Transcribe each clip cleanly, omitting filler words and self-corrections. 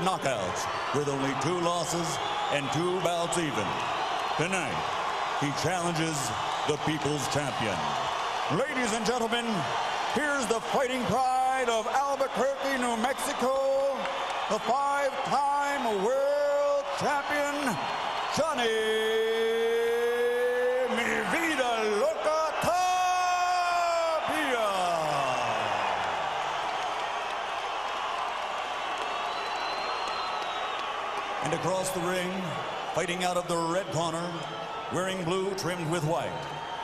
knockouts with only 2 losses and 2 bouts even. Tonight, he challenges the People's Champion. Ladies and gentlemen, here's the fighting pride of Albuquerque, New Mexico, the 5-time world champion, Johnny Mi Vida Loca Tapia. And across the ring, fighting out of the red corner, wearing blue trimmed with white,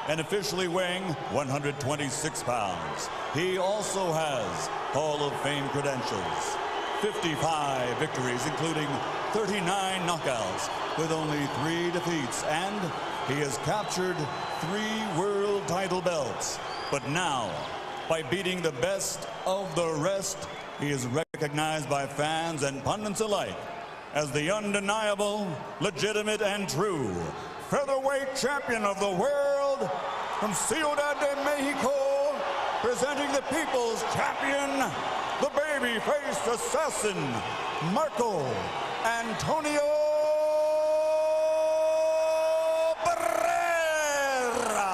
and officially weighing 126 pounds. He also has Hall of Fame credentials, 55 victories, including 39 knockouts, with only 3 defeats, and he has captured 3 world title belts. But now, by beating the best of the rest, he is recognized by fans and pundits alike as the undeniable, legitimate, and true featherweight champion of the world, from Ciudad de Mexico, presenting the People's Champion, the baby-faced assassin, Marco Antonio Barrera.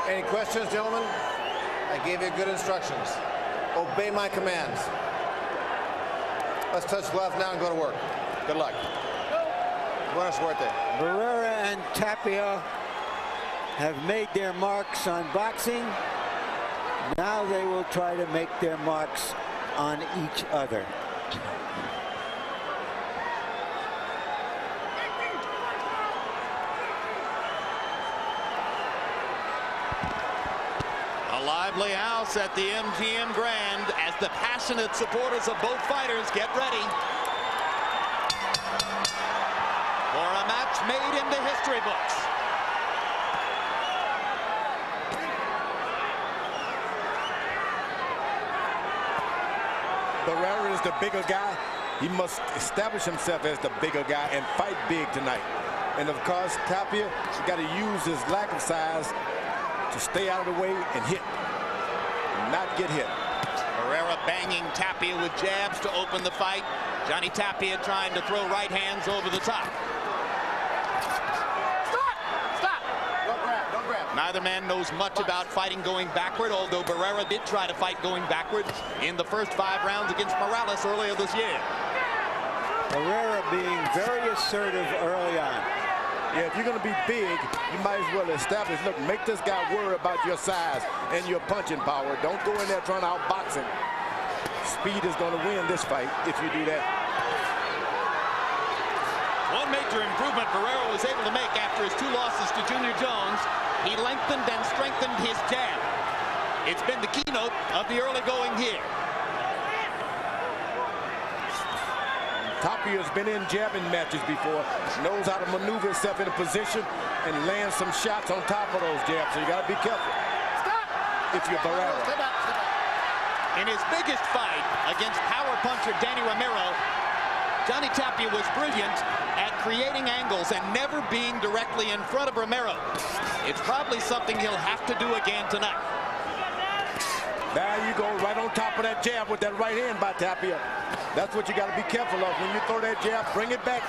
Any questions, gentlemen? I gave you good instructions. Obey my commands. Let's touch gloves now and go to work. Good luck. Buena suerte. Barrera and Tapia have made their marks on boxing. Now they will try to make their marks on each other. A lively house at the MGM Grand as the passionate supporters of both fighters get ready for a match made in the history books. Barrera is the bigger guy. He must establish himself as the bigger guy and fight big tonight. And of course, Tapia has got to use his lack of size to stay out of the way and hit, and not get hit. Barrera banging Tapia with jabs to open the fight. Johnny Tapia trying to throw right hands over the top. Stop! Stop! Don't grab, don't grab. Neither man knows much about fighting going backward, although Barrera did try to fight going backwards in the first 5 rounds against Morales earlier this year. Barrera being very assertive early on. Yeah, if you're going to be big, you might as well establish, look, make this guy worry about your size and your punching power. Don't go in there trying to outbox him. Speed is going to win this fight if you do that. One major improvement Barrera was able to make after his 2 losses to Junior Jones, he lengthened and strengthened his jab. It's been the keynote of the early going here. Tapia has been in jabbing matches before, knows how to maneuver himself in a position and land some shots on top of those jabs, so you got to be careful. Stop! If you're Barrera. Step back, step back. In his biggest fight against power puncher Danny Romero, Johnny Tapia was brilliant at creating angles and never being directly in front of Romero. It's probably something he'll have to do again tonight. There you go, right on top of that jab with that right hand by Tapia. That's what you got to be careful of. When you throw that jab, bring it back.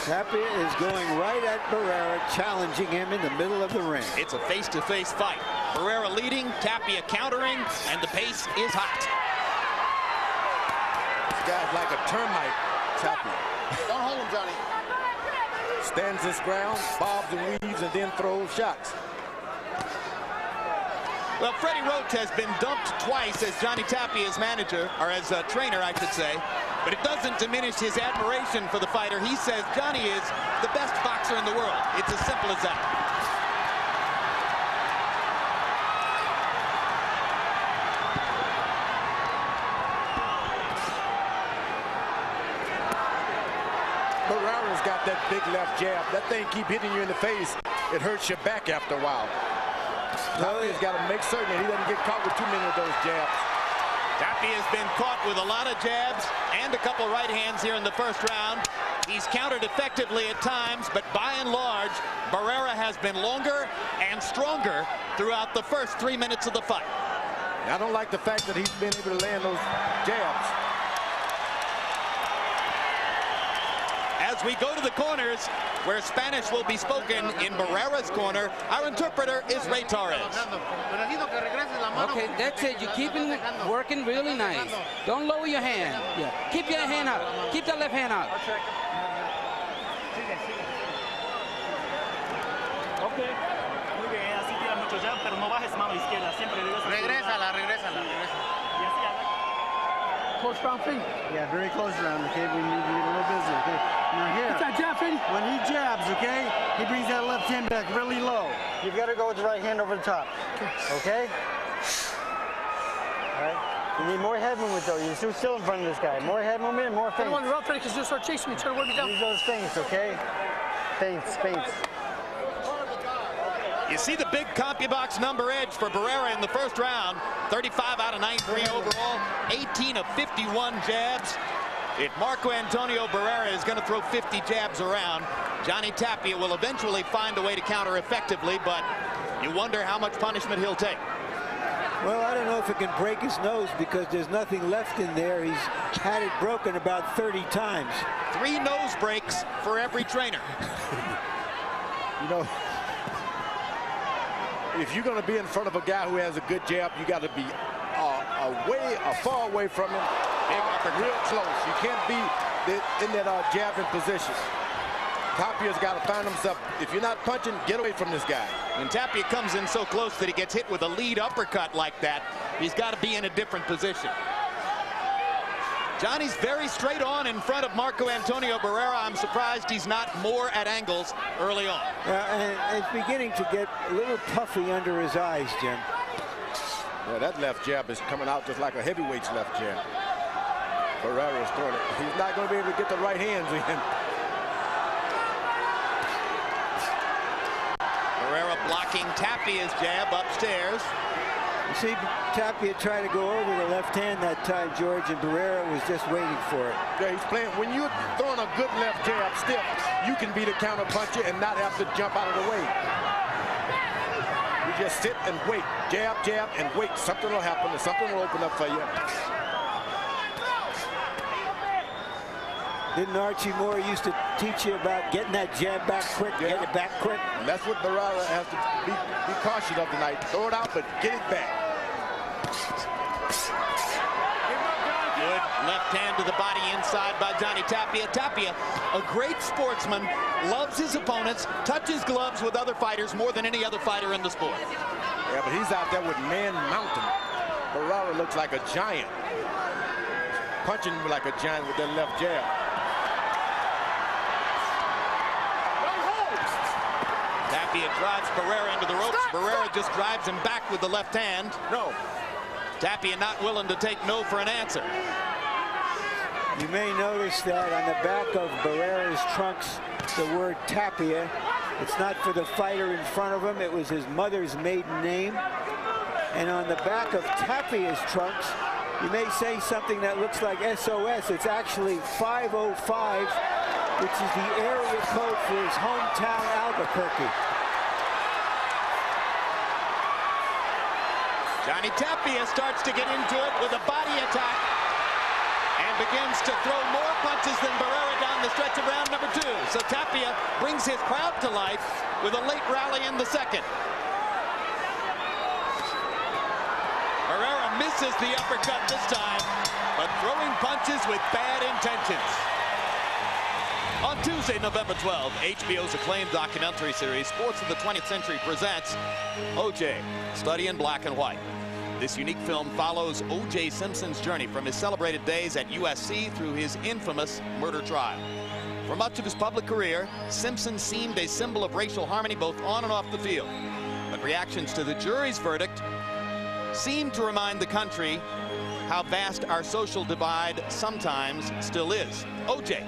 Tapia is going right at Barrera, challenging him in the middle of the ring. It's a face-to-face fight. Barrera leading, Tapia countering, and the pace is hot. This guy's like a termite, Tapia. Don't hold him, Johnny. Stands his ground, bobs and weaves, and then throws shots. Well, Freddie Roach has been dumped twice as Johnny Tapia's manager, or as a trainer, I should say. But it doesn't diminish his admiration for the fighter. He says Johnny is the best boxer in the world. It's as simple as that. Barrera's got that big left jab. That thing keep hitting you in the face. it hurts your back after a while. Tapia's got to make certain that he doesn't get caught with too many of those jabs. Tapia has been caught with a lot of jabs and a couple right hands here in the first round. He's countered effectively at times, but by and large, Barrera has been longer and stronger throughout the first 3 minutes of the fight. I don't like the fact that he's been able to land those jabs. As we go to the corners, where Spanish will be spoken in Barrera's corner, our interpreter is Ray Torres. Okay, that's it. You keep it working really nice. Don't lower your hand. Yeah, keep your hand out. Keep the left hand out. Okay. Muy bien, así tira mucho jab, pero no bajes mano izquierda. Siempre regrésala. Y así haga. Close round feet. Yeah, very close round, okay? We need to get a little busy, okay? Now here, what's that jab, Freddy? When he jabs, okay, he brings that left hand back really low. You've got to go with the right hand over the top, okay? All right? You need more head movement, though. You're still in front of this guy. More head movement and more feints. I don't want to run, Freddy, because you'll start chasing me, try to work me down. Use those feints, okay? Feints. You see the big CompuBox number edge for Barrera in the first round. 35 out of 93 overall, 18 of 51 jabs. If Marco Antonio Barrera is going to throw 50 jabs around, Johnny Tapia will eventually find a way to counter effectively, but you wonder how much punishment he'll take. Well, I don't know if it can break his nose because there's nothing left in there. He's had it broken about 30 times. 3 nose breaks for every trainer. You know, if you're going to be in front of a guy who has a good jab, you got to be far away from him, real close. You can't be in that jabbing position. Tapia's got to find himself. If you're not punching, get away from this guy. When Tapia comes in so close that he gets hit with a lead uppercut like that, he's got to be in a different position. Johnny's very straight on in front of Marco Antonio Barrera. I'm surprised he's not more at angles early on. And it's beginning to get a little puffy under his eyes, Jim. Well, that left jab is coming out just like a heavyweight's left jab. Barrera's throwing it. He's not going to be able to get the right hands in. Barrera blocking Tapia's jab upstairs. You see Tapia try to go over the left hand that time, George, and Barrera was just waiting for it. Yeah, he's playing. When you're throwing a good left jab stiff, you can be the counter puncher and not have to jump out of the way. You just sit and wait. Jab, and wait. Something will happen and something will open up for you. Didn't Archie Moore used to teach you about getting that jab back quick, get it back quick? And that's what Barrera has to be cautious of tonight. Throw it out, but get it back. Good left hand to the body inside by Johnny Tapia. Tapia, a great sportsman, loves his opponents, touches gloves with other fighters more than any other fighter in the sport. Yeah, but he's out there with Man Mountain. Barrera looks like a giant. Punching like a giant with that left jab. Tapia drives Barrera into the ropes. Barrera just drives him back with the left hand. No. Tapia not willing to take no for an answer. You may notice that on the back of Barrera's trunks, the word Tapia. It's not for the fighter in front of him. It was his mother's maiden name. And on the back of Tapia's trunks, you may say something that looks like SOS. It's actually 505, which is the area code for his hometown, Albuquerque. Johnny Tapia starts to get into it with a body attack and begins to throw more punches than Barrera down the stretch of round number 2. So Tapia brings his crowd to life with a late rally in the second. Barrera misses the uppercut this time, but throwing punches with bad intentions. On Tuesday, November 12th, HBO's acclaimed documentary series, Sports of the 20th Century, presents O.J., Study in Black and White. This unique film follows O.J. Simpson's journey from his celebrated days at USC through his infamous murder trial. For much of his public career, Simpson seemed a symbol of racial harmony both on and off the field. But reactions to the jury's verdict seem to remind the country how vast our social divide sometimes still is. O.J.,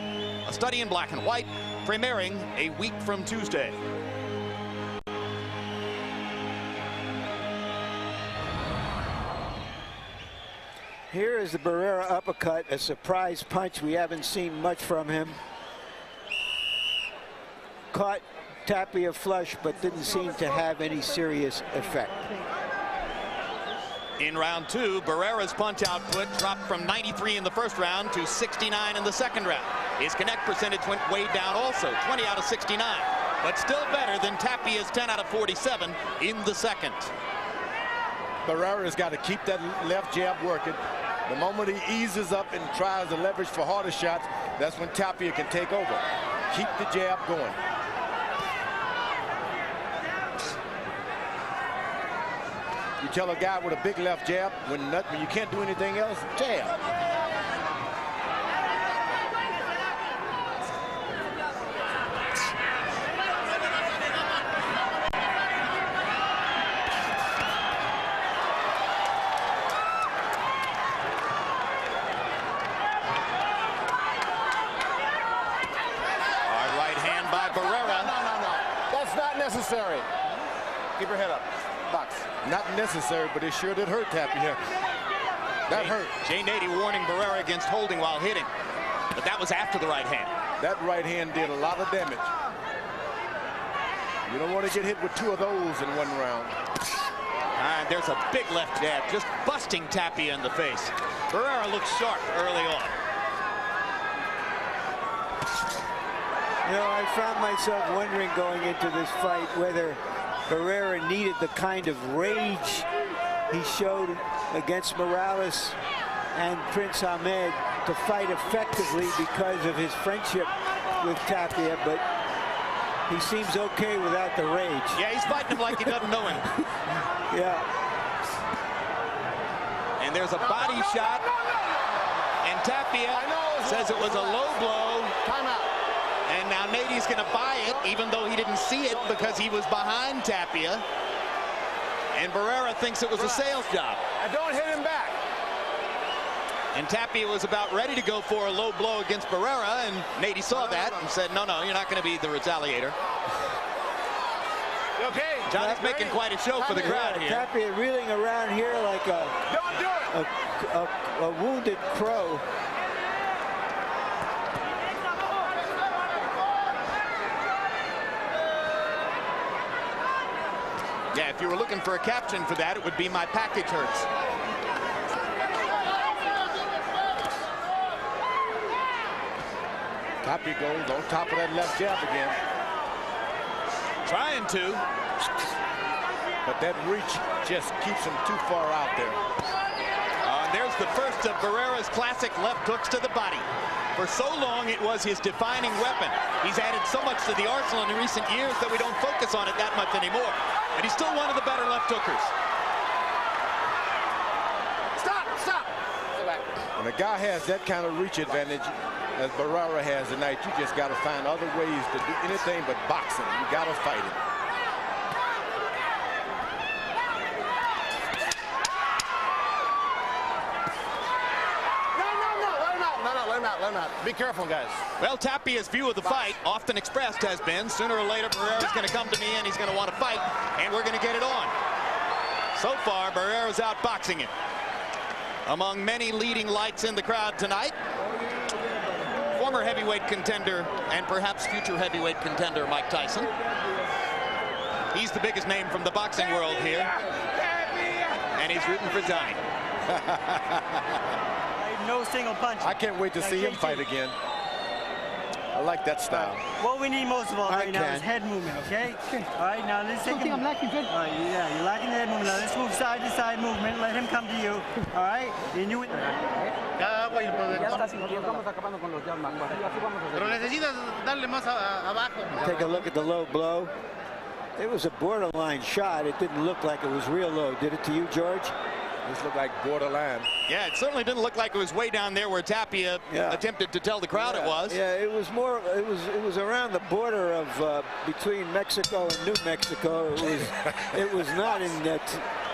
A Study in Black and White, premiering a week from Tuesday. Here is the Barrera uppercut, a surprise punch. We haven't seen much from him. Caught Tapia flush, but didn't seem to have any serious effect. In round two, Barrera's punch output dropped from 93 in the first round to 69 in the second round. His connect percentage went way down also, 20 out of 69, but still better than Tapia's 10 out of 47 in the second. Barrera's got to keep that left jab working. The moment he eases up and tries to leverage for harder shots, that's when Tapia can take over. Keep the jab going. You tell a guy with a big left jab, when you can't do anything else, jab. Necessary. Keep your head up. Box. Not necessary, but it sure did hurt Tapia. That hurt. Jay Nady warning Barrera against holding while hitting, but that was after the right hand. That right hand did a lot of damage. You don't want to get hit with two of those in one round. And there's a big left jab, just busting Tapia in the face. Barrera looked sharp early on. You know, I found myself wondering going into this fight whether Barrera needed the kind of rage he showed against Morales and Prince Ahmed to fight effectively because of his friendship with Tapia, but he seems okay without the rage. Yeah, he's fighting him like he doesn't know him. Yeah. And there's a body shot, and Tapia says it was a low blow. Timeout. And now Nady's going to buy it, even though he didn't see it because he was behind Tapia. And Barrera thinks it was a sales job. And don't hit him back. And Tapia was about ready to go for a low blow against Barrera, and Nady saw that and said, no, you're not going to be the retaliator. You okay? Johnny's making quite a show for the crowd here. Tapia reeling around here like a wounded crow. Yeah, if you were looking for a caption for that, it would be "My package hurts." Tapia goes on top of that left jab again. Trying to. But that reach just keeps him too far out there. There's the first of Barrera's classic left hooks to the body. For so long, it was his defining weapon. He's added so much to the arsenal in recent years that we don't focus on it that much anymore. But he's still one of the better left hookers. Stop! Go back. When a guy has that kind of reach advantage, as Barrera has tonight, you just got to find other ways to do anything but boxing. You got to fight it. Let him out. Be careful, guys. Well, Tapia's view of the fight, often expressed, has been sooner or later Barrera's going to come to me and he's going to want to fight, and we're going to get it on. So far, Barrera's outboxing him. Among many leading lights in the crowd tonight, former heavyweight contender and perhaps future heavyweight contender Mike Tyson. He's the biggest name from the boxing world here, and he's rooting for Johnny. No single punch. I can't wait to see him fight again. I like that style. What we need most of all right now is head movement, okay? All right, now let's take him. I'm lacking head. All right, yeah, you're lacking the head movement. Now let's move side to side movement. Let him come to you. All right? And you. Take a look at the low blow. It was a borderline shot. It didn't look like it was real low. Did it to you, George? This looked like borderline. Yeah, it certainly didn't look like it was way down there where Tapia attempted to tell the crowd it was. Yeah, it was more. It was around the border of between Mexico and New Mexico. It was not in that.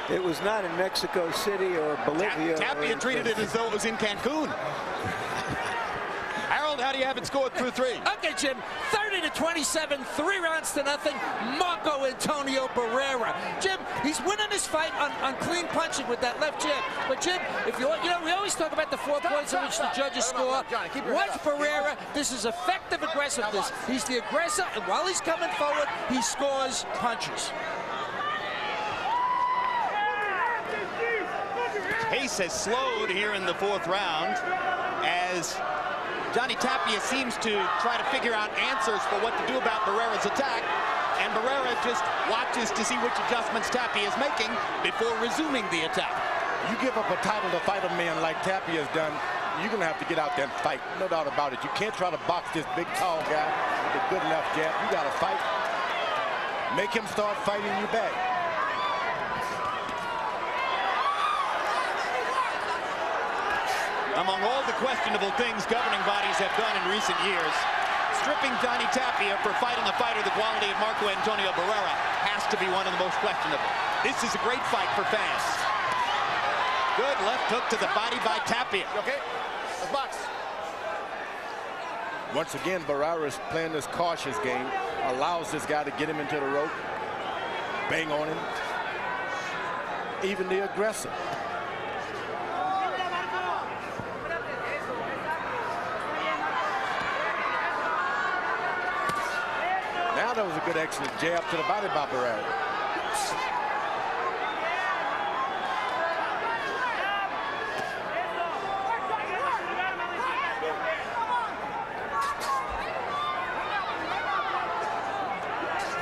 It was not in Mexico City or Bolivia. Tapia treated it as though it was in Cancun. Harold, how do you have it scored through 3. Okay, Jim, 30-27, 3 rounds to nothing. Marco Antonio Barrera. Jim, he's winning this fight on clean punching with that left jab. But Jim, if you know, we always talk about the 4 points in which the judges score. Watch Barrera. This is effective aggressiveness. He's the aggressor, and while he's coming forward, he scores punches. Pace has slowed here in the 4th round as Johnny Tapia seems to try to figure out answers for what to do about Barrera's attack, and Barrera just watches to see which adjustments Tapia is making before resuming the attack. You give up a title to fight a man like Tapia has done, you're going to have to get out there and fight. No doubt about it. You can't try to box this big, tall guy with a good left jab. You got to fight. Make him start fighting you back. Among all the questionable things governing bodies have done in recent years, stripping Johnny Tapia for fighting a fighter the quality of Marco Antonio Barrera has to be one of the most questionable. This is a great fight for fans. Good left hook to the body by Tapia. Okay, let's box. Once again, Barrera is playing this cautious game, allows this guy to get him into the rope, bang on him, even the aggressor. Now that was a good excellent jab to the body by Barrera.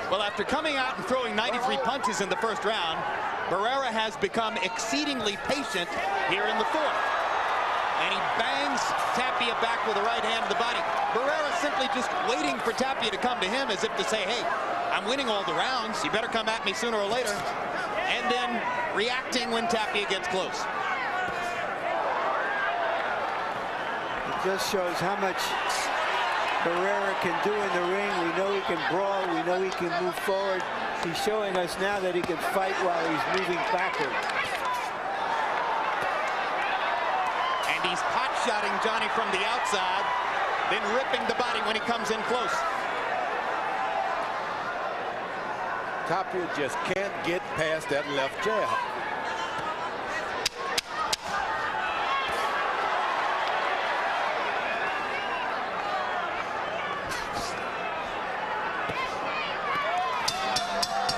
Well, after coming out and throwing 93 punches in the 1st round, Barrera has become exceedingly patient here in the 4th. And he bangs Tapia back with the right hand to the body. Barrera simply just waiting for Tapia to come to him as if to say, hey, I'm winning all the rounds. You better come at me sooner or later. And then reacting when Tapia gets close. It just shows how much Barrera can do in the ring. We know he can brawl. We know he can move forward. He's showing us now that he can fight while he's moving backward. He's pot-shotting Johnny from the outside, then ripping the body when he comes in close. Tapia just can't get past that left jab.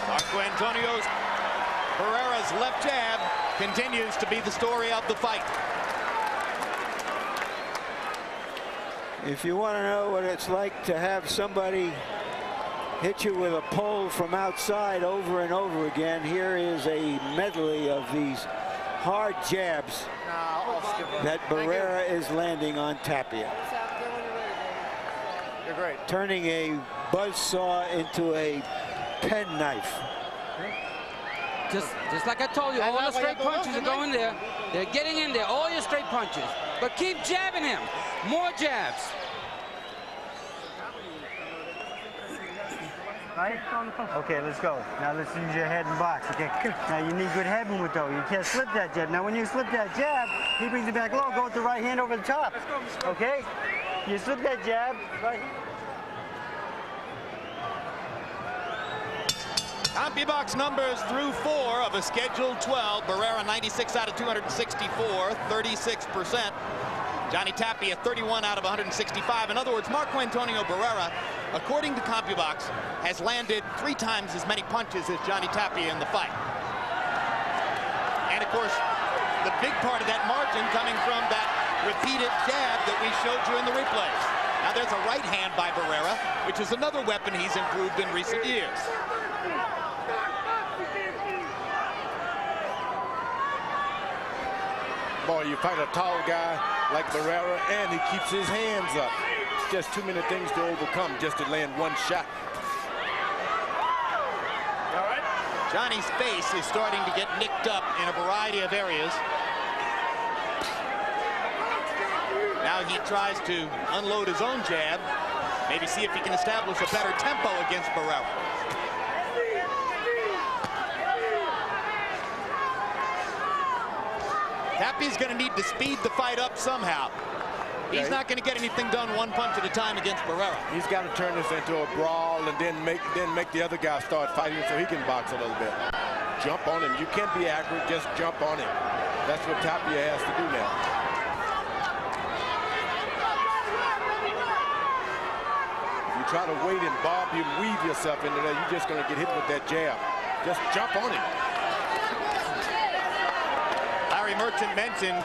Marco Antonio Barrera's left jab continues to be the story of the fight. If you want to know what it's like to have somebody hit you with a pole from outside over and over again, here is a medley of these hard jabs that Barrera is landing on Tapia. You're great. Turning a buzzsaw into a penknife. Just like I told you, all the straight punches are going there. They're getting in there, all your straight punches. But keep jabbing him. More jabs. Right? Okay, let's go. Now let's use your head and box. Okay. Now you need good head movement though. You can't slip that jab. Now when you slip that jab, he brings it back low. Go with the right hand over the top. Okay? You slip that jab. Right. CompuBox numbers through 4 of a scheduled 12. Barrera 96 out of 264, 36%. Johnny Tapia 31 out of 165. In other words, Marco Antonio Barrera, according to CompuBox, has landed 3 times as many punches as Johnny Tapia in the fight. And of course, the big part of that margin coming from that repeated jab that we showed you in the replays. Now there's a right hand by Barrera, which is another weapon he's improved in recent years. Boy, you fight a tall guy like Barrera, and he keeps his hands up. Just too many things to overcome just to land one shot. All right. Johnny's face is starting to get nicked up in a variety of areas. Now he tries to unload his own jab, maybe see if he can establish a better tempo against Barrera. Tapia's going to need to speed the fight up somehow. He's not going to get anything done one punch at a time against Barrera. He's got to turn this into a brawl and then make the other guy start fighting so he can box a little bit. Jump on him. You can't be accurate, just jump on him. That's what Tapia has to do now. If you try to wait and bob, you weave yourself into there, you're just going to get hit with that jab. Just jump on him. Larry Merchant mentioned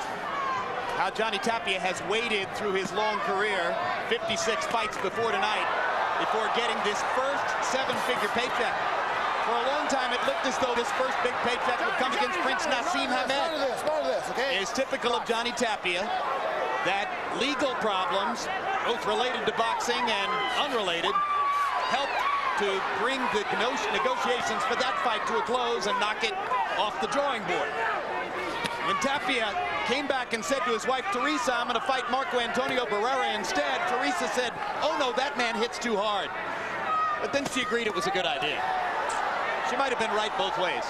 how Johnny Tapia has waited through his long career, 56 fights before tonight, before getting this first seven-figure paycheck. For a long time, it looked as though this first big paycheck would come against Prince Nassim Hamed. It is typical of Johnny Tapia that legal problems, both related to boxing and unrelated, helped to bring the negotiations for that fight to a close and knock it off the drawing board. When Tapia came back and said to his wife, Teresa, I'm going to fight Marco Antonio Barrera instead, Teresa said, oh no, that man hits too hard. But then she agreed it was a good idea. She might have been right both ways.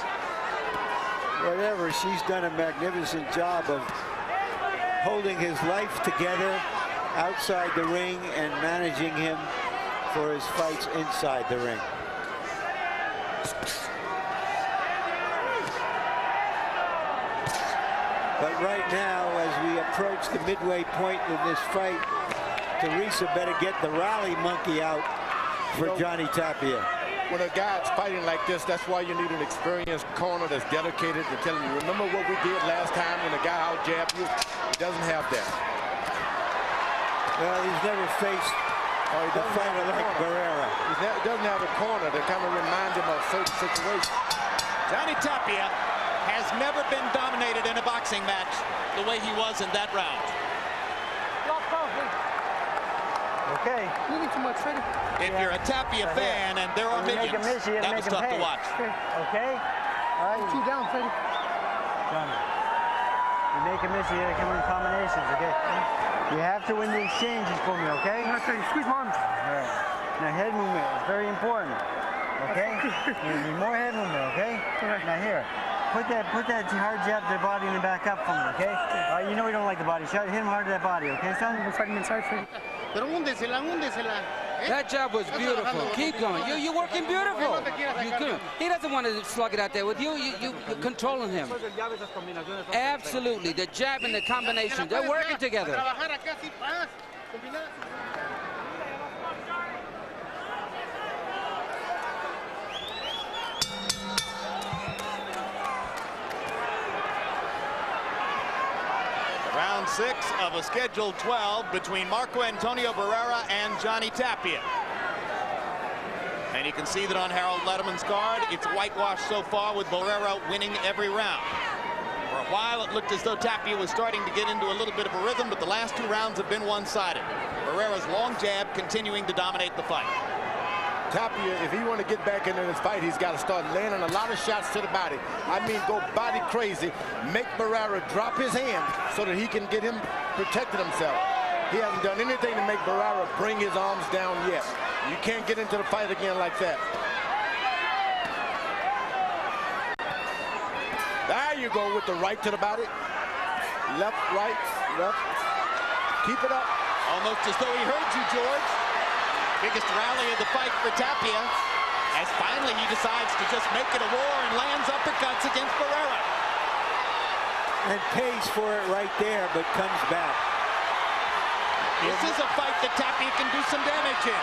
Whatever, she's done a magnificent job of holding his life together outside the ring and managing him for his fights inside the ring. But right now, as we approach the midway point in this fight, Teresa better get the rally monkey out for Johnny Tapia. When a guy's fighting like this, that's why you need an experienced corner that's dedicated to telling you, remember what we did last time when a guy out-jabbed you? He doesn't have that. Well, he's never faced a fighter like Barrera. He doesn't have a corner that kind of remind him of certain situations. Johnny Tapia has never been dominated in a boxing match the way he was in that round. Okay. If you're a Tapia fan, and there are millions, that was tough to watch. Okay? All right. 2 down, Freddie. Johnny. You make a miss, you gotta come in combinations, okay? You have to win the exchanges for me, okay? Squeeze my arms. All right. Now head movement is very important, okay? You need more head movement, okay? Now here. Put that hard jab to the body and then back up for me, okay? All right, you know we don't like the body shot. Hit him hard to that body, okay, son? I'm fighting inside, Freddie. That jab was beautiful. Keep going. You're working beautiful. You're good. He doesn't want to slug it out there with you. You're controlling him. Absolutely. The jab and the combination. They're working together. Round 6 of a scheduled 12 between Marco Antonio Barrera and Johnny Tapia. And you can see that on Harold Letterman's card, it's whitewashed so far with Barrera winning every round. For a while, it looked as though Tapia was starting to get into a little bit of a rhythm, but the last 2 rounds have been one-sided. Barrera's long jab continuing to dominate the fight. Tapia, if he want to get back into this fight, he's got to start landing a lot of shots to the body. I mean, go body crazy. Make Barrera drop his hand so that he can get him protected himself. He hasn't done anything to make Barrera bring his arms down yet. You can't get into the fight again like that. There you go with the right to the body. Left, right, left. Keep it up. Almost as though he heard you, George. Biggest rally of the fight for Tapia, as finally he decides to just make it a war and lands uppercuts against Barrera. And pays for it right there, but comes back. This is a fight that Tapia can do some damage in.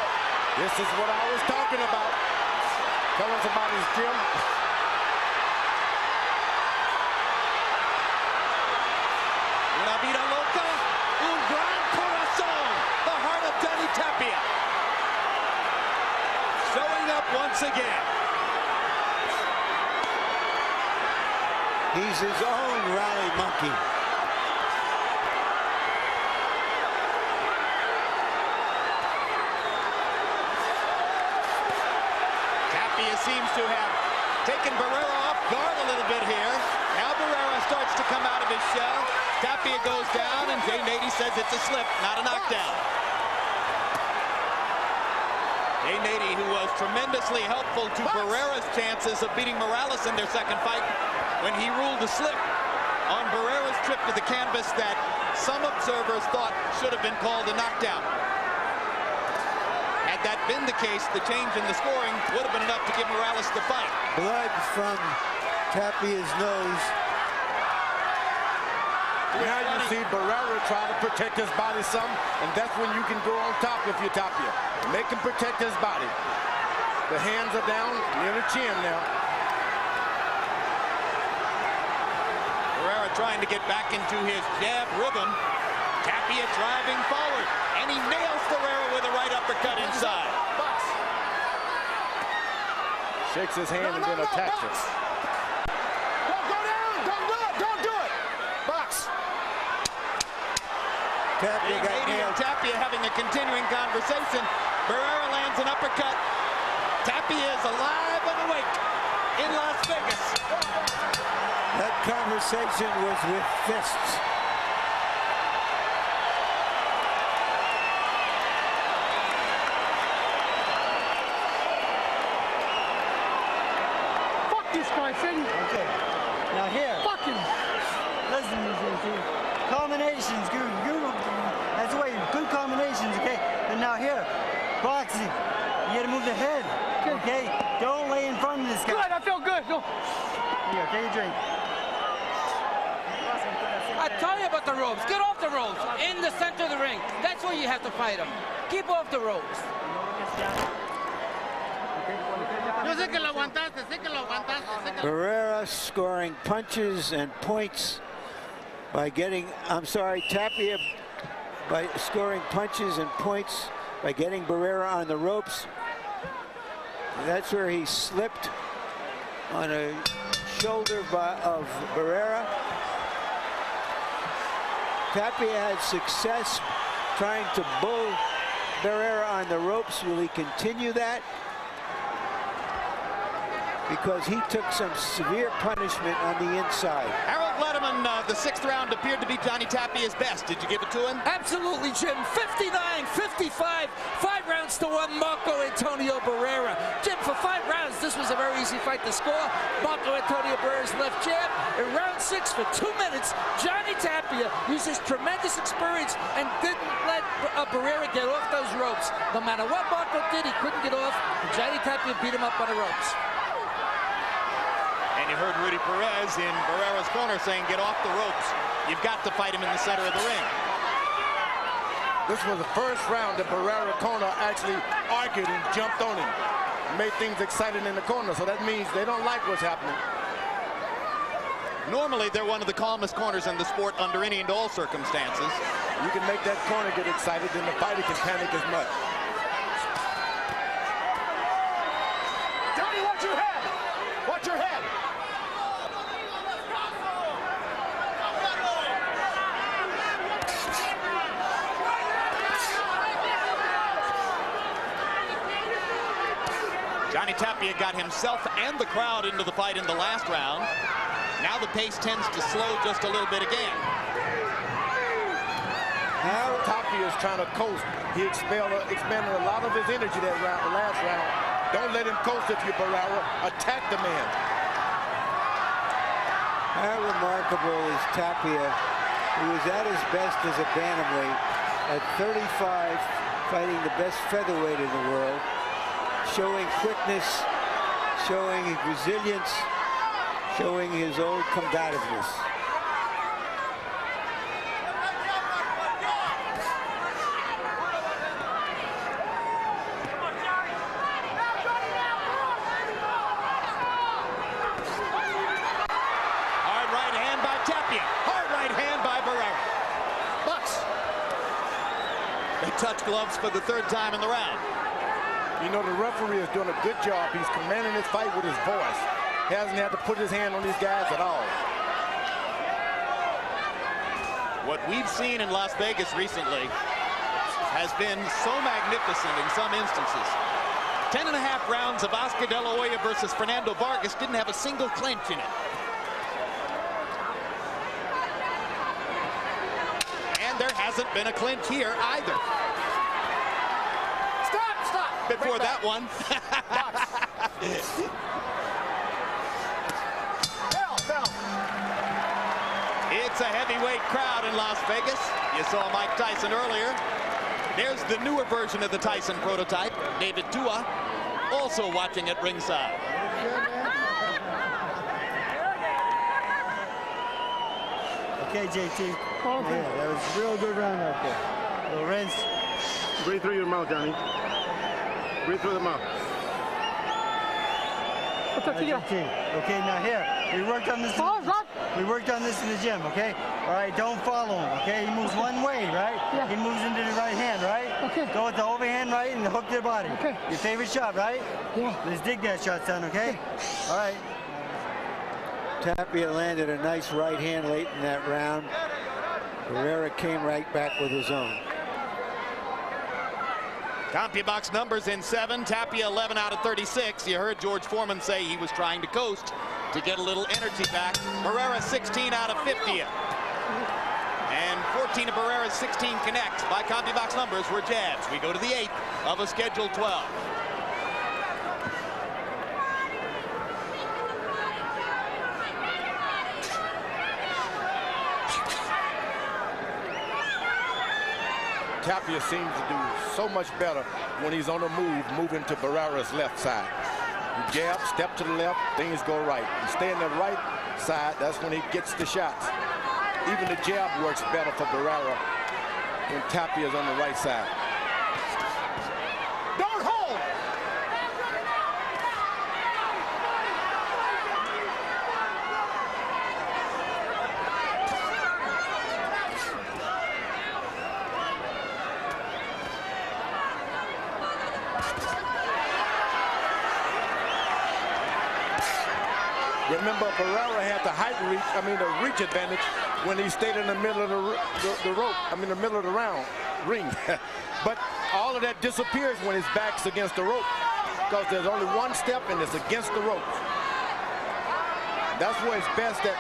This is what I was talking about. Tell us about his gym. Una vida loca, un gran corazón, the heart of Johnny Tapia. Showing up once again. He's his own rally monkey. Tapia seems to have taken Barrera off guard a little bit here. Now Barrera starts to come out of his shell. Tapia goes down, and Jay Nady says it's a slip, not a knockdown. Jay Nady, who was tremendously helpful to Barrera's chances of beating Morales in their second fight when he ruled a slip on Barrera's trip to the canvas that some observers thought should have been called a knockdown. Had that been the case, the change in the scoring would have been enough to give Morales the fight. Blood from Tapia's nose. Now you see Barrera try to protect his body some, and that's when you can go on top if you're Tapia. Make him protect his body. The hands are down near the chin now. Barrera trying to get back into his jab rhythm. Tapia driving forward, and he nails Barrera with a right uppercut inside. Shakes his hand and then attacks it. Tapia got nailed. Tapia having a continuing conversation. Barrera lands an uppercut. Tapia is alive and awake in Las Vegas. That conversation was with fists. Fuck this guy, Finn. Okay. Now here. Fuck him. Listen, combinations, good. That's the way. Good combinations, okay? And now here, boxing. You gotta move the head, okay? Don't lay in front of this guy. Good, I feel good. Go. Here, take a drink. I tell you about the ropes. Get off the ropes. In the center of the ring. That's where you have to fight him. Keep off the ropes. Barrera scoring punches and points by getting, Tapia by scoring punches and points by getting Barrera on the ropes. That's where he slipped on a shoulder of Barrera. Tapia had success trying to bull Barrera on the ropes. Will he continue that? Because he took some severe punishment on the inside. Harold Letterman, the 6th round appeared to be Johnny Tapia's best. Did you give it to him? Absolutely, Jim. 59-55, 5 rounds to 1, Marco Antonio Barrera. Jim, for 5 rounds, this was a very easy fight to score. Marco Antonio Barrera's left jab. In round 6, for 2 minutes, Johnny Tapia used his tremendous experience and didn't let Barrera get off those ropes. No matter what Marco did, he couldn't get off. And Johnny Tapia beat him up on the ropes. And you heard Rudy Perez in Barrera's corner saying, get off the ropes. You've got to fight him in the center of the ring. This was the first round that Barrera corner actually argued and jumped on him. Made things exciting in the corner, so that means they don't like what's happening. Normally, they're one of the calmest corners in the sport under any and all circumstances. You can make that corner get excited, then the fighter can panic as much. Johnny, watch your head! Watch your head! Johnny Tapia got himself and the crowd into the fight in the last round. Now the pace tends to slow just a little bit again. Now Tapia is trying to coast. He expended a lot of his energy that round, the last round. Don't let him coast if you're Barrera. Attack the man. How remarkable is Tapia, who was at his best as a bantamweight at 35, fighting the best featherweight in the world, showing quickness, showing resilience, showing his old combativeness. Hard right hand by Tapia. Hard right hand by Barrera. Bucks. They touch gloves for the 3rd time in the round. You know, the referee is doing a good job. He's commanding his fight with his voice. He hasn't had to put his hand on these guys at all. What we've seen in Las Vegas recently has been so magnificent in some instances. 10.5 rounds of Oscar De La Hoya versus Fernando Vargas didn't have a single clinch in it. And there hasn't been a clinch here either. Before that one. It's a heavyweight crowd in Las Vegas. You saw Mike Tyson earlier. There's the newer version of the Tyson prototype, David Tua, also watching at ringside. Okay, JT. Okay. Yeah, that was a real good round out there. Little rinse. Breathe through your mouth, Johnny. Breathe through the mouth. Okay, now here. We worked on this. We worked on this in the gym, okay? All right, don't follow him, okay? He moves one way, right? Yeah. He moves into the right hand, right? Okay. Go with the overhand right and hook their body. Okay. Your favorite shot, right? Yeah. Let's dig that shot, son, okay? All right. Tapia landed a nice right hand late in that round. Barrera came right back with his own. CompuBox numbers in 7, Tapia 11 out of 36. You heard George Foreman say he was trying to coast to get a little energy back. Barrera 16 out of 50. And 14 of Barrera's 16 connects by CompuBox numbers were jabs. We go to the 8th of a scheduled 12. Tapia seems to do so much better when he's on the move, moving to Barrera's left side. You jab, step to the left, things go right. You stay on the right side, that's when he gets the shots. Even the jab works better for Barrera when Tapia's on the right side. Don't hold! Remember, Barrera had the height reach, the reach advantage when he stayed in the middle of the rope, the middle of the ring. But all of that disappears when his back's against the rope because there's only one step and it's against the rope. That's where it's best that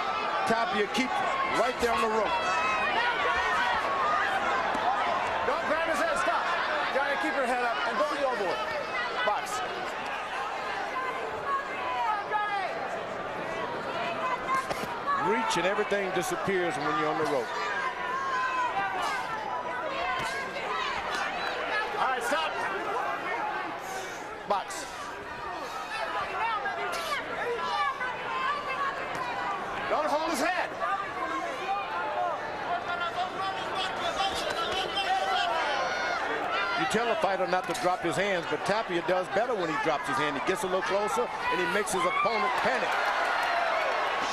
Tapia keeps right there on the rope. Don't grab his head, stop. Johnny, keep your head up and go to the elbow. Box. Reach and everything disappears when you're on the rope. All right, stop. Box. Don't hold his head. You tell a fighter not to drop his hands, but Tapia does better when he drops his hand. He gets a little closer and he makes his opponent panic.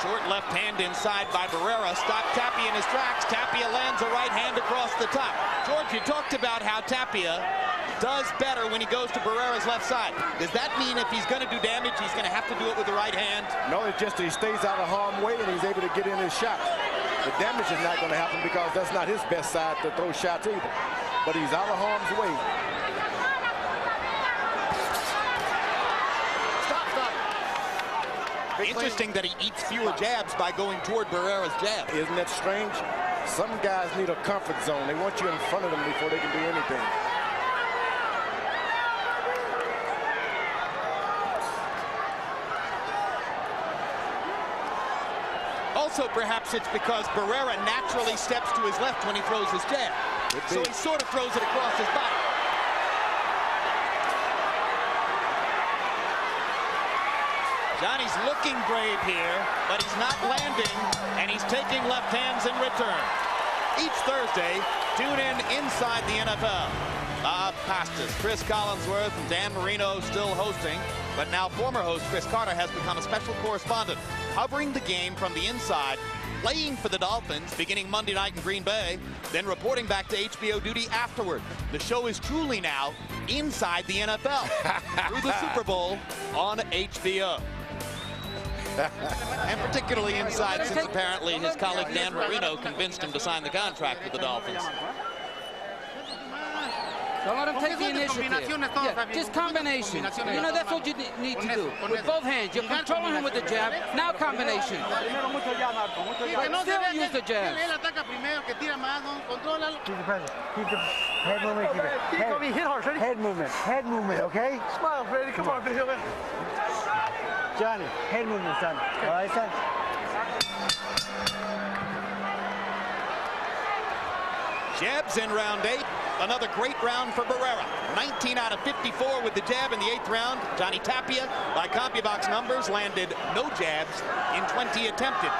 Short left hand inside by Barrera. Stopped Tapia in his tracks. Tapia lands a right hand across the top. George, you talked about how Tapia does better when he goes to Barrera's left side. Does that mean if he's going to do damage, he's going to have to do it with the right hand? No, it's just he stays out of harm's way and he's able to get in his shot. The damage is not going to happen because that's not his best side to throw shots either. But he's out of harm's way. Interesting that he eats fewer jabs by going toward Barrera's jab. Isn't that strange? Some guys need a comfort zone. They want you in front of them before they can do anything. Also, perhaps it's because Barrera naturally steps to his left when he throws his jab. So he sort of throws it across his body. Johnny's looking brave here, but he's not landing, and he's taking left hands in return. Each Thursday, tune in Inside the NFL. Bob Costas, Chris Collinsworth, and Dan Marino still hosting, but now former host Chris Carter has become a special correspondent, covering the game from the inside, playing for the Dolphins beginning Monday night in Green Bay, then reporting back to HBO duty afterward. The show is truly now Inside the NFL through the Super Bowl on HBO. And particularly inside since apparently his colleague Dan Marino convinced him to sign the contract with the Dolphins. Don't let him take the initiative. Yeah, just combination. You know, that's what you need to do. With both hands. You're controlling him with the jab. Now combination. But still use the jab. Keep the pressure. Keep the head movement. Keep it. Head movement. Head movement, okay? Smile, Freddie. Come on, Freddie. Johnny, head movement, son. All right, son? Jabs in round 8. Another great round for Barrera. 19 out of 54 with the jab in the 8th round. Johnny Tapia, by CompuBox numbers, landed no jabs in 20 attempted.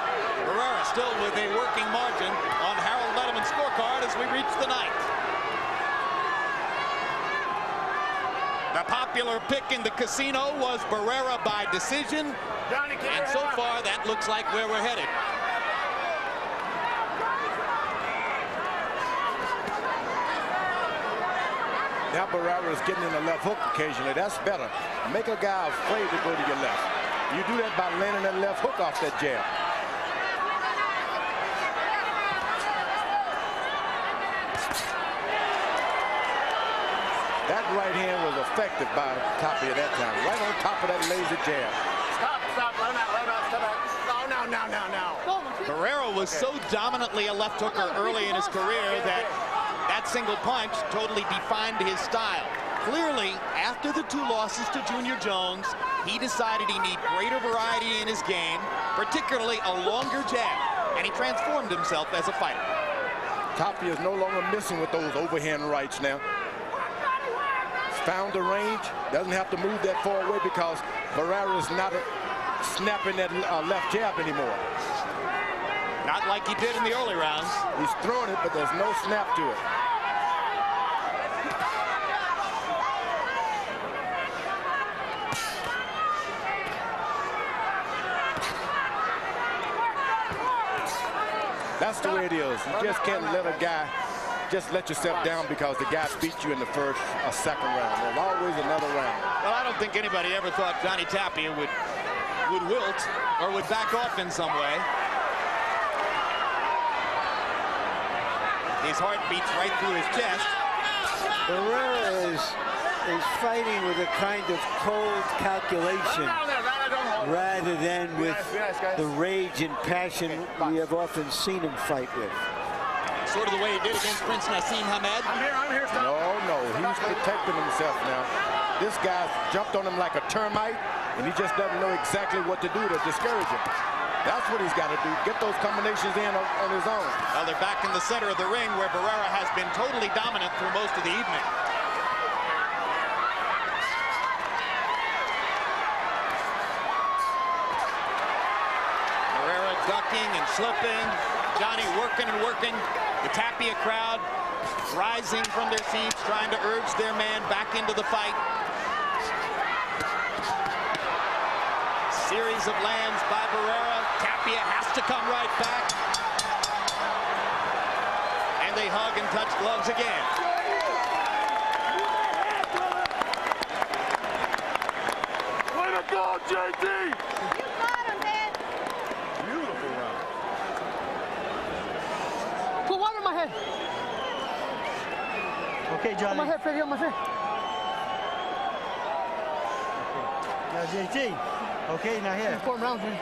Barrera still with a working margin on Harold Letterman's scorecard as we reach the 9th. The popular pick in the casino was Barrera by decision. And so far, that looks like where we're headed. Now Barrera is getting in the left hook occasionally. That's better. Make a guy afraid to go to your left. You do that by landing that left hook off that jab. That right hand was effective by Tapia that time. Right on top of that lazy jab. Stop. No. Barrera was so dominantly a left hooker early in his career that single punch totally defined his style. Clearly, after the 2 losses to Junior Jones, he decided he needed greater variety in his game, particularly a longer jab, and he transformed himself as a fighter. Tapia is no longer missing with those overhand rights now. He's found the range, doesn't have to move that far away because Barrera is not snapping that left jab anymore. Not like he did in the early rounds. He's throwing it, but there's no snap to it. That's the way it is. You just can't let a guy just let yourself down because the guy beat you in the first or second round. There's always another round. Well, I don't think anybody ever thought Johnny Tapia would wilt or would back off in some way. His heart beats right through his chest. Barrera is fighting with a kind of cold calculation rather than with the rage and passion we have often seen him fight with. Sort of the way he did against Prince Nassim Hamed. I'm here. No, he's protecting himself now. This guy jumped on him like a termite, and he just doesn't know exactly what to do to discourage him. That's what he's got to do, get those combinations in on his own. Well, they're back in the center of the ring where Barrera has been totally dominant through most of the evening. Barrera ducking and slipping. Johnny working and working. The Tapia crowd rising from their seats, trying to urge their man back into the fight. Series of lands by Barrera. Tapia has to come right back. And they hug and touch gloves again. Way to go, JD! You got him, man. Beautiful round. Put water in my head. Okay, Johnny. On my head, Freddie, on my head. Now, JT. Okay, now here. 4 rounds, man.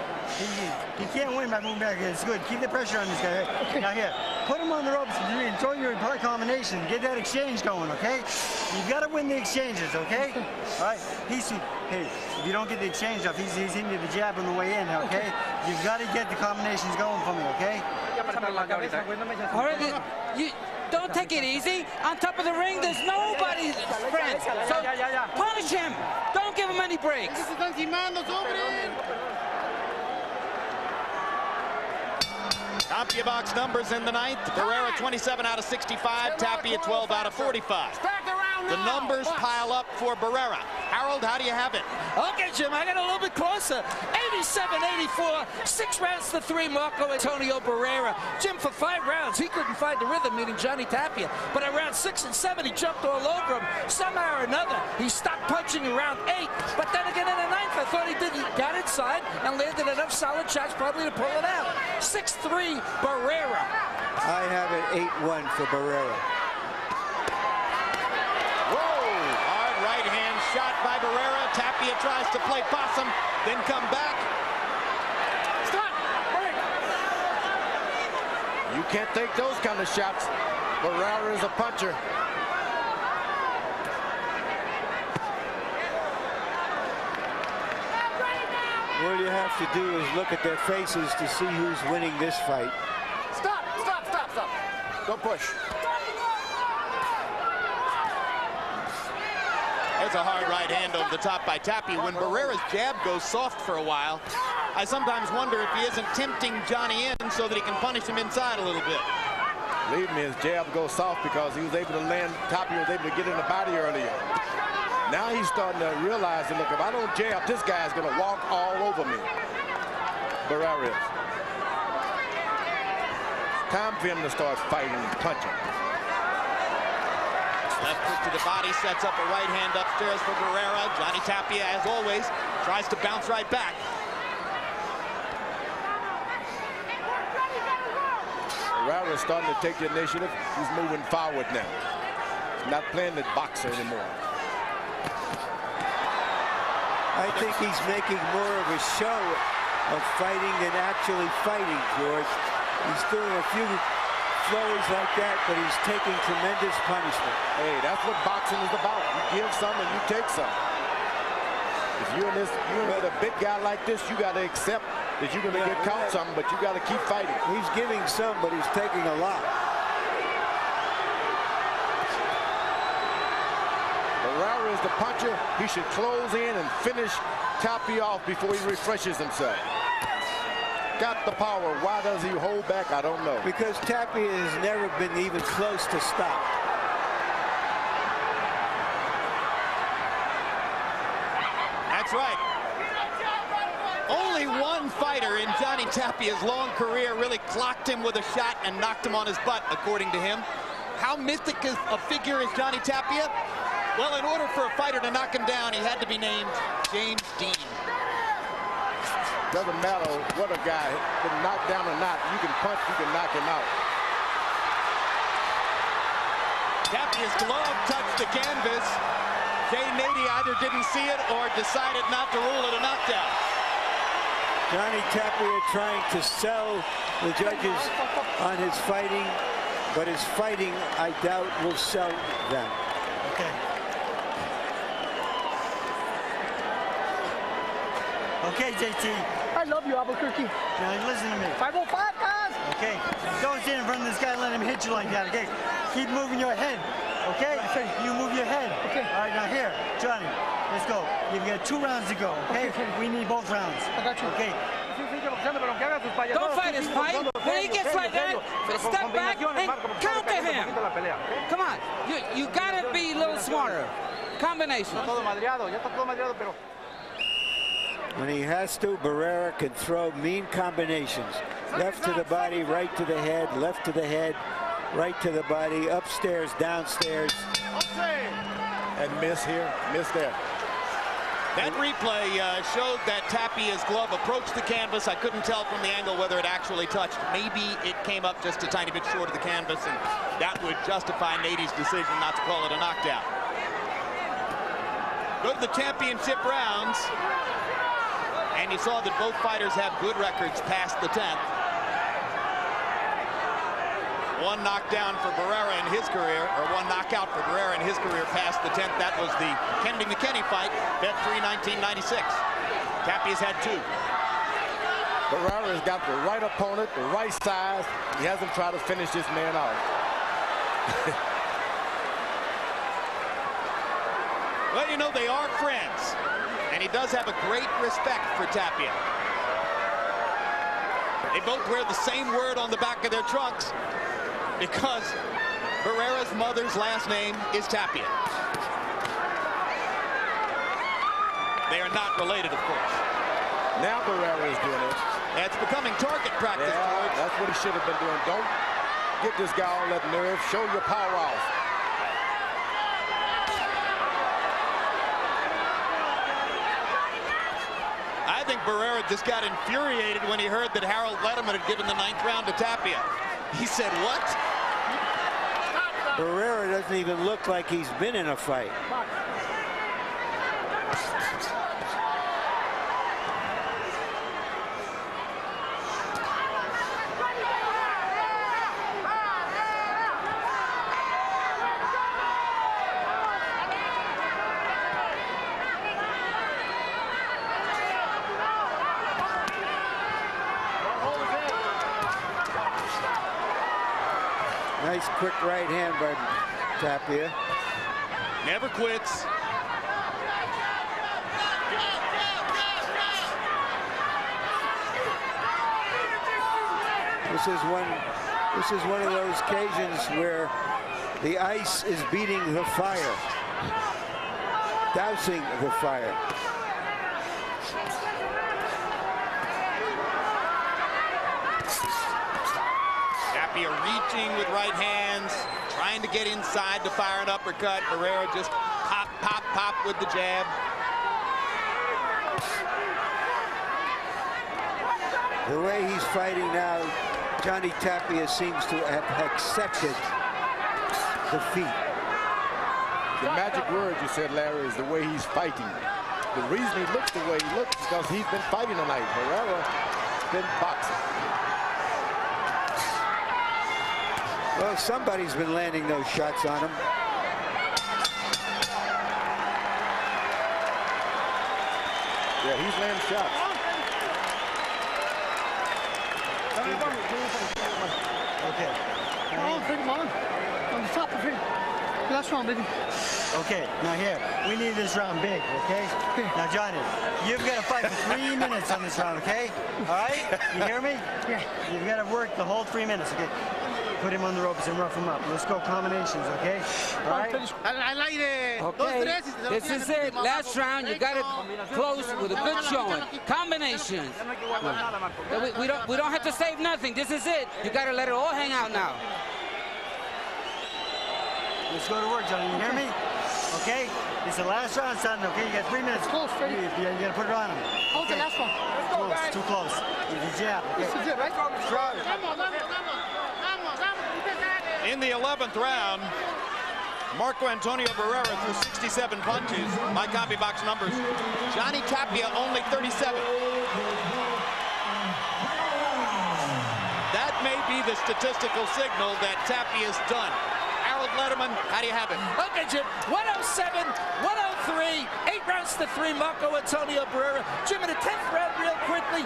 He can't win by moving back. It's good. Keep the pressure on this guy. Okay. Now here, put him on the ropes and throw your combination. Get that exchange going, okay? You've got to win the exchanges, okay? All right. Hey, if you don't get the exchange off, he's into the jab on the way in, okay? You've got to get the combinations going for me, okay? All right, you don't take it easy. On top of the ring, there's nobody, friends. So punish him. Don't give him any breaks. CompuBox numbers in the 9th. Barrera 27 out of 65. Tapia 12 out of 45. The numbers pile up for Barrera. Harold, how do you have it? Okay, Jim, I got a little bit closer. 87-84, 6 rounds to 3, Marco Antonio Barrera. Jim, for 5 rounds, he couldn't find the rhythm, meaning Johnny Tapia. But at round 6 and 7, he jumped all over him. Somehow or another, he stopped punching in round 8. But then again in the 9th, I thought he got inside and landed enough solid shots probably to pull it out. 6-3, Barrera. I have it 8-1 for Barrera. Right hand shot by Barrera. Tapia tries to play possum, then come back. Stop! You can't take those kind of shots. Barrera is a puncher. All you have to do is look at their faces to see who's winning this fight. Stop! Don't push. There's a hard right hand over the top by Tapia. When Barrera's jab goes soft for a while, I sometimes wonder if he isn't tempting Johnny in so that he can punish him inside a little bit. Believe me, his jab goes soft because he was able to land. Tapia was able to get in the body earlier. Now he's starting to realize that, look, if I don't jab, this guy's going to walk all over me. Barrera is. Time for him to start fighting and punching. Left hook to the body, sets up a right hand upstairs for Barrera. Johnny Tapia, as always, tries to bounce right back. Barrera is starting to take the initiative. He's moving forward now. He's not playing the boxer anymore. I think he's making more of a show of fighting than actually fighting, George. He's doing a few flurries like that, but he's taking tremendous punishment. Hey, that's what boxing is about. You give some and you take some. If you're with a big guy like this, you got to accept that you're going to get caught something, but you got to keep fighting. He's giving some, but he's taking a lot. Barrera is the puncher. He should close in and finish Tapia off before he refreshes himself. Got the power. Why does he hold back? I don't know. Because Tapia has never been even close to stop. That's right. Only one fighter in Johnny Tapia's long career really clocked him with a shot and knocked him on his butt, according to him. How mystic a figure is Johnny Tapia? Well, in order for a fighter to knock him down, he had to be named James Dean. Doesn't matter what a guy can knock down or not. You can punch, you can knock him out. Tapia's glove touched the canvas. Jay Nady either didn't see it or decided not to rule it a knockdown. Johnny Tapia trying to sell the judges on his fighting, but his fighting, I doubt, will sell them. Okay. Okay, JT. I love you, Albuquerque. Now listen to me. 505, guys. Okay. Don't stand in front of this guy and let him hit you like that, okay? Keep moving your head, okay? You move your head. Okay. All right, now here, Johnny, let's go. You've got 2 rounds to go, okay? We need both rounds. I got you. Okay. Don't fight his fight. When he gets like that, step back and counter him. Come on. You got to be a little smarter. Combination. When he has to, Barrera can throw mean combinations. Left to the body, right to the head, left to the head, right to the body, upstairs, downstairs. And miss here, miss there. That replay showed that Tapia's glove approached the canvas. I couldn't tell from the angle whether it actually touched. Maybe it came up just a tiny bit short of the canvas, and that would justify Nady's decision not to call it a knockdown. Go to the championship rounds, and you saw that both fighters have good records past the 10th. One knockdown for Barrera in his career, or one knockout for Barrera in his career past the 10th. That was the Kennedy McKinney fight, Feb 3, 1996. Tapia's had 2. Barrera's got the right opponent, the right size. He hasn't tried to finish this man off. Well, you know, they are friends, and he does have a great respect for Tapia. They both wear the same word on the back of their trunks, because Barrera's mother's last name is Tapia. They are not related, of course. Now Barrera is doing it. It's becoming target practice, George. That's what he should have been doing. Don't get this guy all that nerve. Show your power off. I think Barrera just got infuriated when he heard that Harold Letterman had given the 9th round to Tapia. He said, what? Barrera doesn't even look like he's been in a fight. Nice quick right hand by Tapia. Never quits. This is one of those occasions where the ice is beating the fire, dousing the fire. Tapia reaching with right hands, trying to get inside to fire an uppercut. Barrera just pop, pop, pop with the jab. The way he's fighting now, Johnny Tapia seems to have accepted defeat. The magic word you said, Larry, is the way he's fighting. The reason he looks the way he looks is because he's been fighting tonight. Barrera's been boxing. Well, somebody's been landing those shots on him. Yeah, he's landing shots. Okay. On the top of it. Last round, baby. Okay, now here, we need this round big, okay? Now, Johnny, you've got to fight for 3 minutes on this round, okay? All right? You hear me? Yeah. You've got to work the whole 3 minutes, okay? Put him on the ropes and rough him up. Let's go combinations, okay? All right? Okay, this is it. Last round, you got to close with a good showing. Combinations. We don't have to save nothing. This is it. You got to let it all hang out now. Let's go to work, Johnny. You hear me? Okay? It's the last round, son. Okay, you got 3 minutes. Close, Freddie. You got to put it on him. Hold the last one. Close, too close. You jab. Okay. This is it, right? In the 11th round, Marco Antonio Barrera threw 67 punches. My CombiBox numbers. Johnny Tapia only 37. That may be the statistical signal that Tapia's done. Harold Letterman, how do you have it? Okay, Jim, 107, 103, 8 rounds to 3, Marco Antonio Barrera. Jim, in the 10th round, real quickly,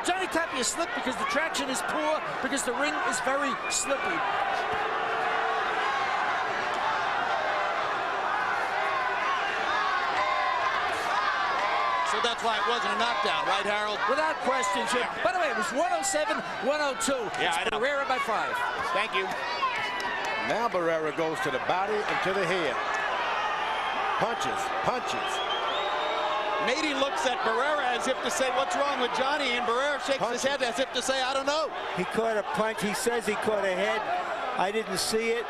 Johnny Tapia slipped because the traction is poor, because the ring is very slippy. So that's why it wasn't a knockdown, right, Harold? Without question, Jim. By the way, it was 107, 102. Yeah, it's Barrera by 5. Thank you. Now Barrera goes to the body and to the head. Punches, punches. Nady looks at Barrera as if to say, what's wrong with Johnny? And Barrera shakes his head as if to say, I don't know. He caught a punch. He says he caught a head. I didn't see it.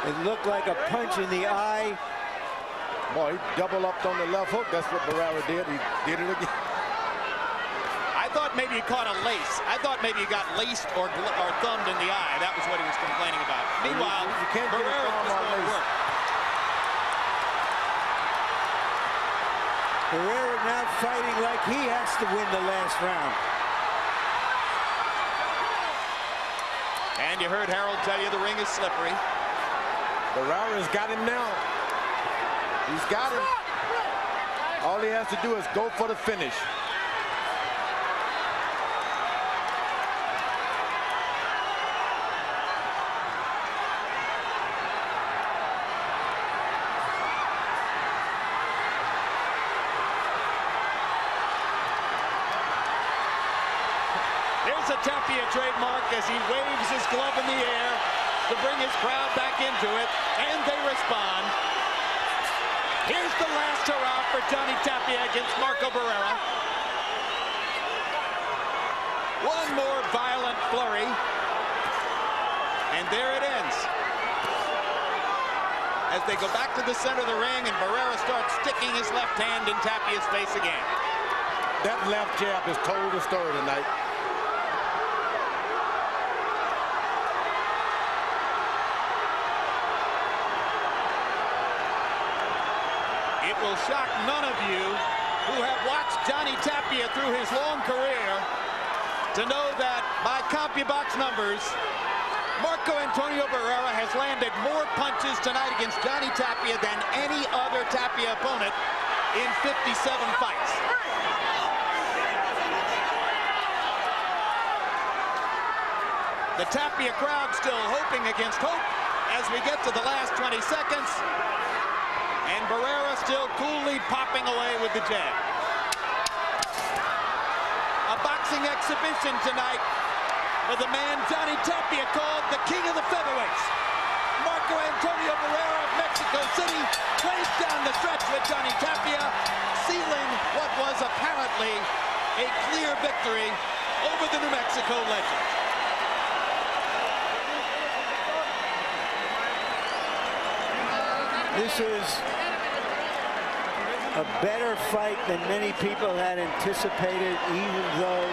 It looked like a punch in the eye. Boy, he double upped on the left hook. That's what Barrera did. He did it again. I thought maybe he caught a lace. I thought maybe he got laced or thumbed in the eye. That was what he was complaining about. Meanwhile, Barrera was going to work. Barrera now fighting like he has to win the last round. And you heard Harold tell you the ring is slippery. Barrera's got him now. He's got him. All he has to do is go for the finish. There's a Tapia trademark as he waves his glove in the air to bring his crowd back into it, and they respond. Here's the last hurrah for Johnny Tapia against Marco Barrera. One more violent flurry, and there it ends. As they go back to the center of the ring, and Barrera starts sticking his left hand in Tapia's face again. That left jab has told the story tonight. It will shock none of you who have watched Johnny Tapia through his long career to know that by CombiBox numbers, Marco Antonio Barrera has landed more punches tonight against Johnny Tapia than any other Tapia opponent in 57 fights. The Tapia crowd still hoping against hope as we get to the last 20 seconds. And Barrera still coolly popping away with the jab. A boxing exhibition tonight with the man Johnny Tapia called the king of the featherweights. Marco Antonio Barrera of Mexico City plays down the stretch with Johnny Tapia, sealing what was apparently a clear victory over the New Mexico legend. This is a better fight than many people had anticipated, even though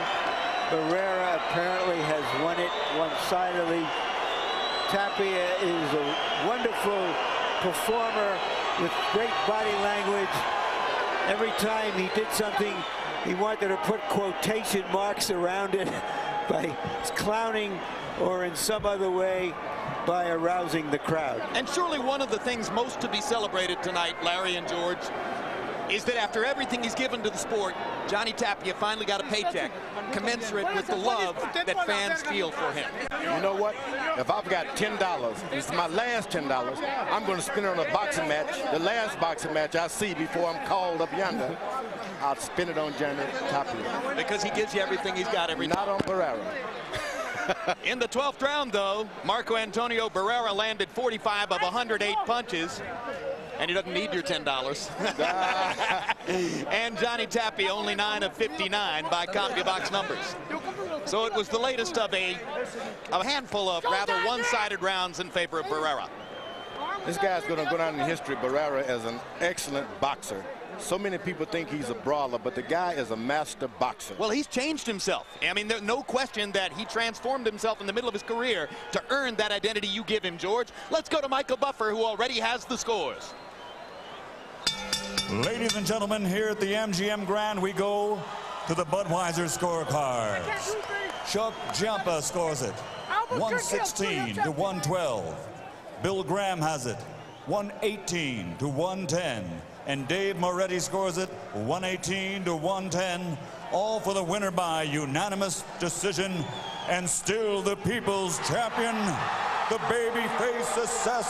Barrera apparently has won it one-sidedly. Tapia is a wonderful performer with great body language. Every time he did something, he wanted to put quotation marks around it by clowning or in some other way by arousing the crowd. And surely one of the things most to be celebrated tonight, Larry and George, is that after everything he's given to the sport, Johnny Tapia finally got a paycheck commensurate with the love that fans feel for him. You know what? If I've got $10, this is my last $10, I'm going to spend it on a boxing match. The last boxing match I see before I'm called up yonder, I'll spend it on Johnny Tapia. Because he gives you everything he's got every time. Not on Barrera. In the 12th round, though, Marco Antonio Barrera landed 45 of 108 punches. And he doesn't need your $10. And Johnny Tapia only 9 of 59 by CompuBox numbers. So it was the latest of a handful of rather one-sided rounds in favor of Barrera. This guy's going to go down in history, Barrera, as an excellent boxer. So many people think he's a brawler, but the guy is a master boxer. Well, he's changed himself. I mean, there's no question that he transformed himself in the middle of his career to earn that identity you give him, George. Let's go to Michael Buffer, who already has the scores. Ladies and gentlemen, here at the MGM Grand, we go to the Budweiser scorecards. Chuck Giampa scores it 116 to 112. Bill Graham has it 118 to 110. And Dave Moretti scores it 118 to 110. All for the winner by unanimous decision. And still the people's champion, the babyface assassin.